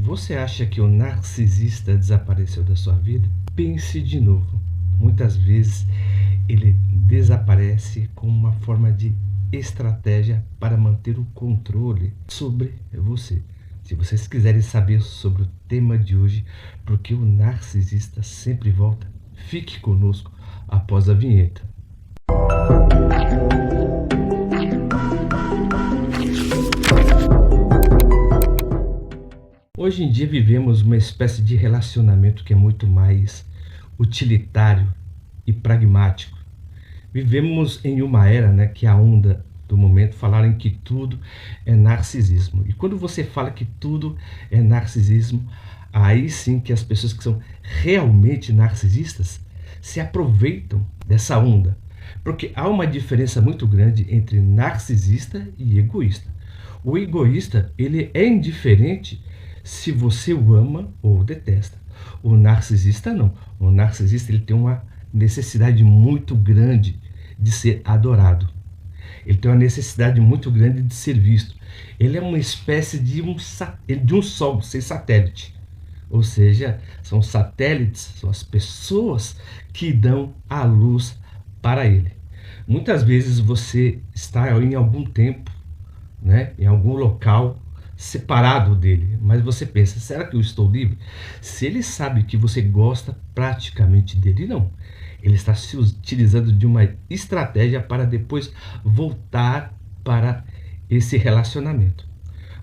Você acha que o narcisista desapareceu da sua vida? Pense de novo. Muitas vezes ele desaparece como uma forma de estratégia para manter o controle sobre você. Se vocês quiserem saber sobre o tema de hoje, porque o narcisista sempre volta, fique conosco após a vinheta. Hoje em dia vivemos uma espécie de relacionamento que é muito mais utilitário e pragmático. Vivemos em uma era, que é a onda do momento, falaram que tudo é narcisismo. E quando você fala que tudo é narcisismo, aí sim que as pessoas que são realmente narcisistas se aproveitam dessa onda. Porque há uma diferença muito grande entre narcisista e egoísta. O egoísta, ele é indiferente se você o ama ou o detesta. O narcisista não. O narcisista, ele tem uma necessidade muito grande de ser adorado. Ele tem uma necessidade muito grande de ser visto. Ele é uma espécie de um sol sem satélite. Ou seja, são satélites, são as pessoas que dão a luz para ele. Muitas vezes você está em algum tempo, em algum local separado dele, mas você pensa, será que eu estou livre? Se ele sabe que você gosta praticamente dele, não. Ele está se utilizando de uma estratégia para depois voltar para esse relacionamento.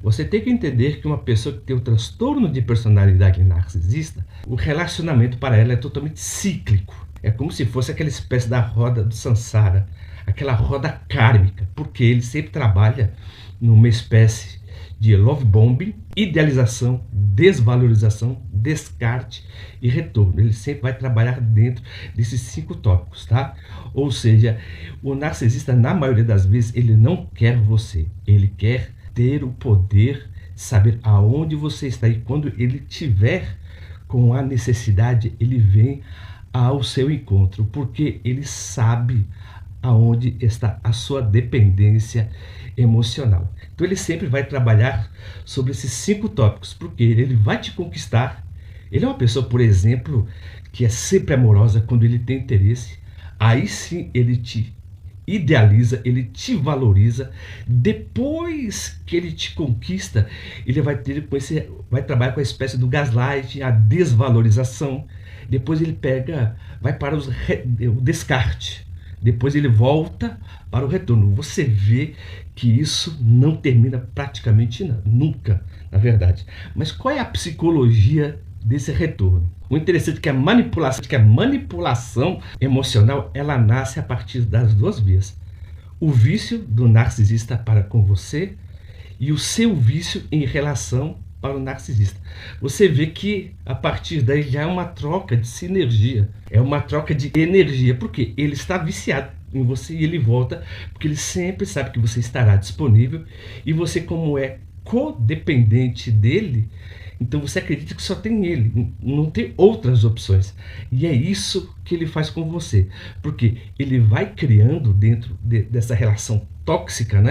Você tem que entender que uma pessoa que tem o transtorno de personalidade narcisista, o relacionamento para ela é totalmente cíclico. É como se fosse aquela espécie da roda do Sansara, aquela roda kármica, porque ele sempre trabalha numa espécie de love bombing, idealização, desvalorização, descarte e retorno. Ele sempre vai trabalhar dentro desses 5 tópicos, tá? Ou seja, o narcisista, na maioria das vezes, ele não quer você. Ele quer ter o poder de saber aonde você está. E quando ele tiver com a necessidade, ele vem ao seu encontro, porque ele sabe aonde está a sua dependência emocional. Então ele sempre vai trabalhar sobre esses 5 tópicos, porque ele vai te conquistar. Ele é uma pessoa, por exemplo, que é sempre amorosa quando ele tem interesse. Aí sim ele te idealiza, ele te valoriza. Depois que ele te conquista, ele vai trabalhar com a espécie do gaslight, a desvalorização. Depois ele vai para o descarte. Depois ele volta para o retorno. Você vê que isso não termina praticamente nunca, na verdade. Mas qual é a psicologia desse retorno? O interessante é que a manipulação emocional, ela nasce a partir das 2 vias. O vício do narcisista para com você e o seu vício em relação para o narcisista. Você vê que a partir daí já é uma troca de sinergia, é uma troca de energia, porque ele está viciado em você e ele volta, porque ele sempre sabe que você estará disponível e você, como é codependente dele, então você acredita que só tem ele, não tem outras opções. E é isso que ele faz com você, porque ele vai criando dentro dessa relação tóxica,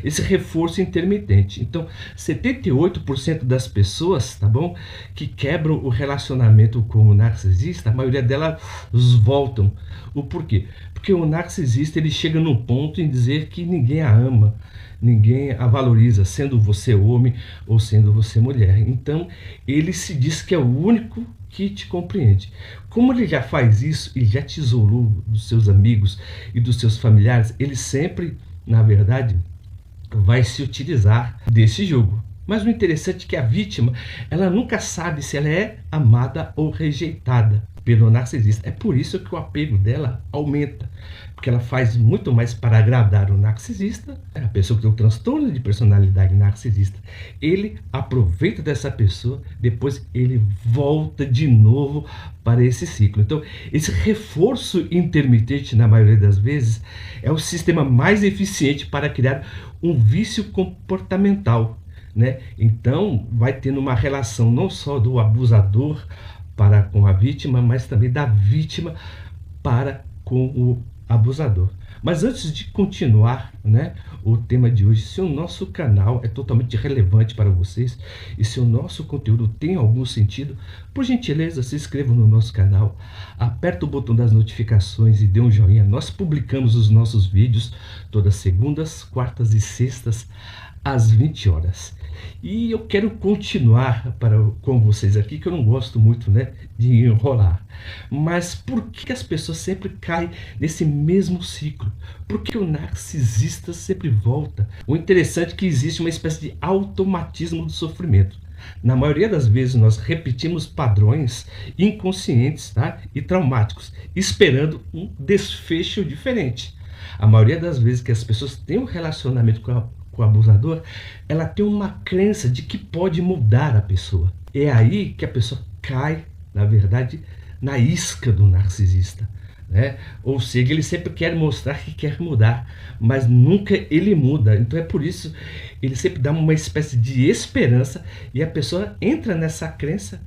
esse reforço intermitente. Então, 78% das pessoas, tá bom, que quebram o relacionamento com o narcisista, a maioria delas voltam. O porquê? Porque o narcisista, ele chega num ponto em dizer que ninguém a ama, ninguém a valoriza, sendo você homem ou sendo você mulher. Então, ele se diz que é o único que te compreende. Como ele já faz isso e já te isolou dos seus amigos e dos seus familiares, ele sempre, na verdade, vai se utilizar desse jogo. Mas o interessante é que a vítima, ela nunca sabe se ela é amada ou rejeitada pelo narcisista. É por isso que o apego dela aumenta, porque ela faz muito mais para agradar o narcisista, a pessoa que tem o transtorno de personalidade narcisista. Ele aproveita dessa pessoa, depois ele volta de novo para esse ciclo. Então, esse reforço intermitente, na maioria das vezes, é o sistema mais eficiente para criar um vício comportamental. Então, vai tendo uma relação não só do abusador para com a vítima, mas também da vítima para com o abusador. Mas antes de continuar, né, o tema de hoje, se o nosso canal é totalmente relevante para vocês e se o nosso conteúdo tem algum sentido, por gentileza, se inscreva no nosso canal, aperta o botão das notificações e dê um joinha. Nós publicamos os nossos vídeos todas segundas, quartas e sextas às 20 horas. E eu quero continuar com vocês aqui, que eu não gosto muito, né, de enrolar. Mas por que as pessoas sempre caem nesse mesmo ciclo? Porque o narcisista sempre volta. O interessante é que existe uma espécie de automatismo do sofrimento. Na maioria das vezes nós repetimos padrões inconscientes, tá, e traumáticos, esperando um desfecho diferente. A maioria das vezes que as pessoas têm um relacionamento com o abusador, ela tem uma crença de que pode mudar a pessoa. É aí que a pessoa cai, na verdade, na isca do narcisista, né? Ou seja, ele sempre quer mostrar que quer mudar, mas nunca ele muda. Então é por isso ele sempre dá uma espécie de esperança e a pessoa entra nessa crença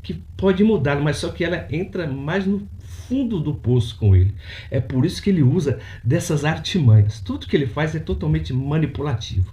que pode mudar, mas só que ela entra mais no fundo do poço com ele. É por isso que ele usa dessas artimanhas. Tudo que ele faz é totalmente manipulativo.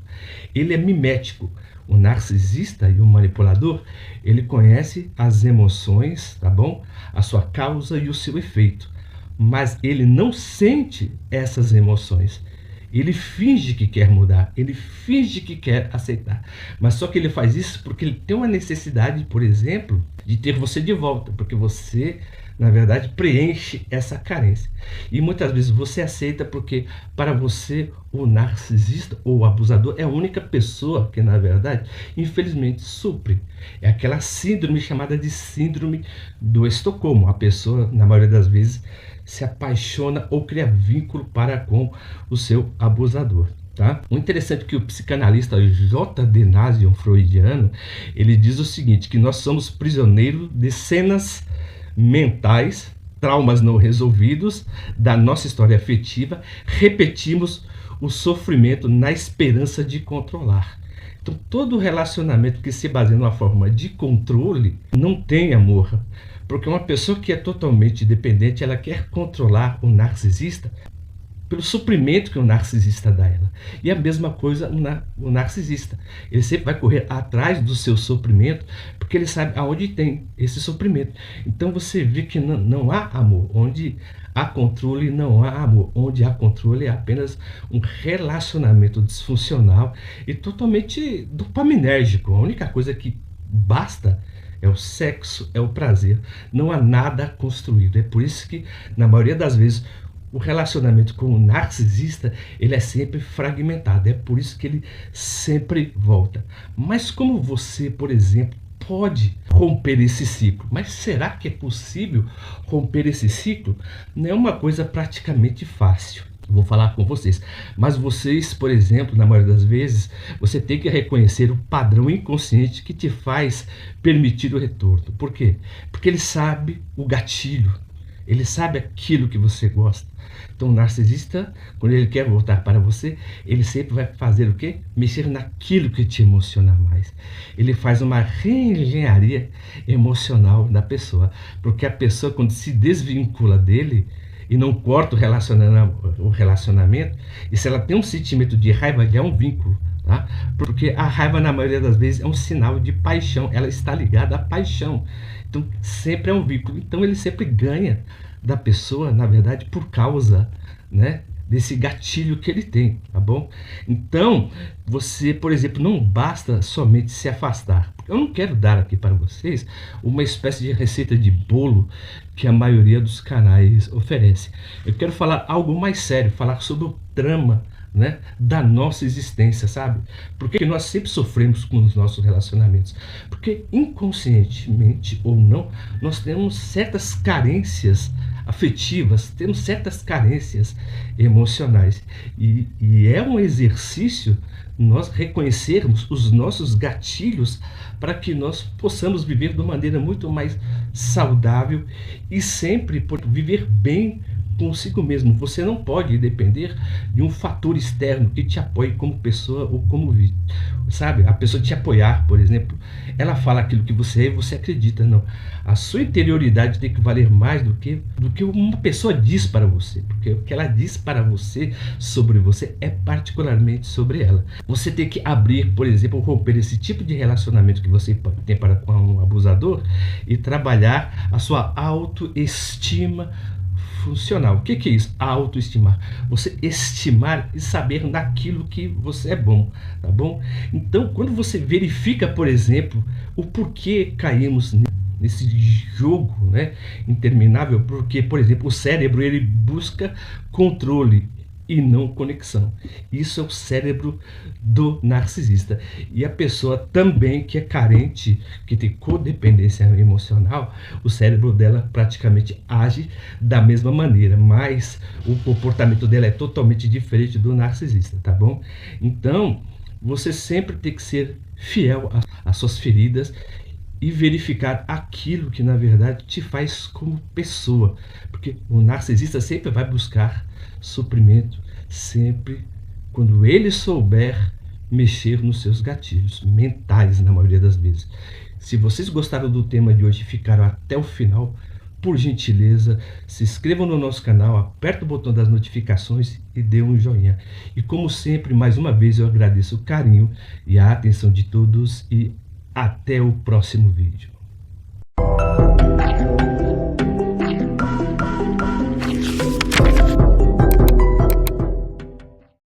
Ele é mimético. O narcisista e o manipulador, ele conhece as emoções, tá bom? A sua causa e o seu efeito. Mas ele não sente essas emoções. Ele finge que quer mudar, ele finge que quer aceitar. Mas só que ele faz isso porque ele tem uma necessidade, por exemplo, de ter você de volta, porque você, na verdade, preenche essa carência. E muitas vezes você aceita porque, para você, o narcisista ou o abusador é a única pessoa que, na verdade, infelizmente, supre. É aquela síndrome chamada de síndrome do Estocolmo. A pessoa, na maioria das vezes, se apaixona ou cria vínculo para com o seu abusador. Tá? O interessante é que o psicanalista J.D. Nazi, um freudiano, ele diz o seguinte, que nós somos prisioneiros de cenas mentais, traumas não resolvidos da nossa história afetiva, repetimos o sofrimento na esperança de controlar. Então, todo relacionamento que se baseia numa forma de controle não tem amor. Porque uma pessoa que é totalmente dependente, ela quer controlar o narcisista pelo suprimento que o narcisista dá a ela. E a mesma coisa o narcisista. Ele sempre vai correr atrás do seu suprimento, porque ele sabe aonde tem esse suprimento. Então você vê que não há amor. Onde há controle, não há amor. Onde há controle é apenas um relacionamento disfuncional e totalmente dopaminérgico. A única coisa que basta é o sexo, é o prazer. Não há nada construído. É por isso que, na maioria das vezes, o relacionamento com o narcisista, ele é sempre fragmentado. É por isso que ele sempre volta. Mas como você, por exemplo, pode romper esse ciclo? Mas será que é possível romper esse ciclo? Não é uma coisa praticamente fácil. Vou falar com vocês, mas vocês, por exemplo, na maioria das vezes, você tem que reconhecer o padrão inconsciente que te faz permitir o retorno. Por quê? Porque ele sabe o gatilho, ele sabe aquilo que você gosta. Então o narcisista, quando ele quer voltar para você, ele sempre vai fazer o quê? Mexer naquilo que te emociona mais. Ele faz uma reengenharia emocional da pessoa, porque a pessoa, quando se desvincula dele, e não corta o relacionamento, e se ela tem um sentimento de raiva, já é um vínculo, tá? Porque a raiva, na maioria das vezes, é um sinal de paixão, ela está ligada à paixão. Então, sempre é um vínculo. Então, ele sempre ganha da pessoa, na verdade, por causa, né, desse gatilho que ele tem, tá bom? Então, você, por exemplo, não basta somente se afastar. Eu não quero dar aqui para vocês uma espécie de receita de bolo que a maioria dos canais oferece. Eu quero falar algo mais sério, falar sobre o trama, né, da nossa existência, sabe? Porque nós sempre sofremos com os nossos relacionamentos. Porque inconscientemente ou não, nós temos certas carências afetivas, temos certas carências emocionais. E é um exercício nós reconhecermos os nossos gatilhos para que nós possamos viver de uma maneira muito mais saudável e sempre viver bem consigo mesmo. Você não pode depender de um fator externo que te apoie como pessoa ou como sabe? A pessoa te apoiar, por exemplo, ela fala aquilo que você é e você acredita. Não. A sua interioridade tem que valer mais do que uma pessoa diz para você, porque o que ela diz para você sobre você é particularmente sobre ela. Você tem que abrir, por exemplo, romper esse tipo de relacionamento que você tem para com um abusador e trabalhar a sua autoestima funcional. O que é isso? Autoestimar. Você estimar e saber naquilo que você é bom, tá bom? Então, quando você verifica, por exemplo, o porquê caímos nesse jogo, né, interminável, porque, por exemplo, o cérebro ele busca controle e não conexão. Isso é o cérebro do narcisista. E a pessoa também que é carente, que tem codependência emocional, o cérebro dela praticamente age da mesma maneira, mas o comportamento dela é totalmente diferente do narcisista, tá bom? Então, você sempre tem que ser fiel às suas feridas e verificar aquilo que na verdade te faz como pessoa, porque o narcisista sempre vai buscar suprimento, sempre quando ele souber mexer nos seus gatilhos mentais, na maioria das vezes. Se vocês gostaram do tema de hoje e ficaram até o final, por gentileza, se inscrevam no nosso canal, aperta o botão das notificações e dê um joinha. E como sempre, mais uma vez eu agradeço o carinho e a atenção de todos e até o próximo vídeo.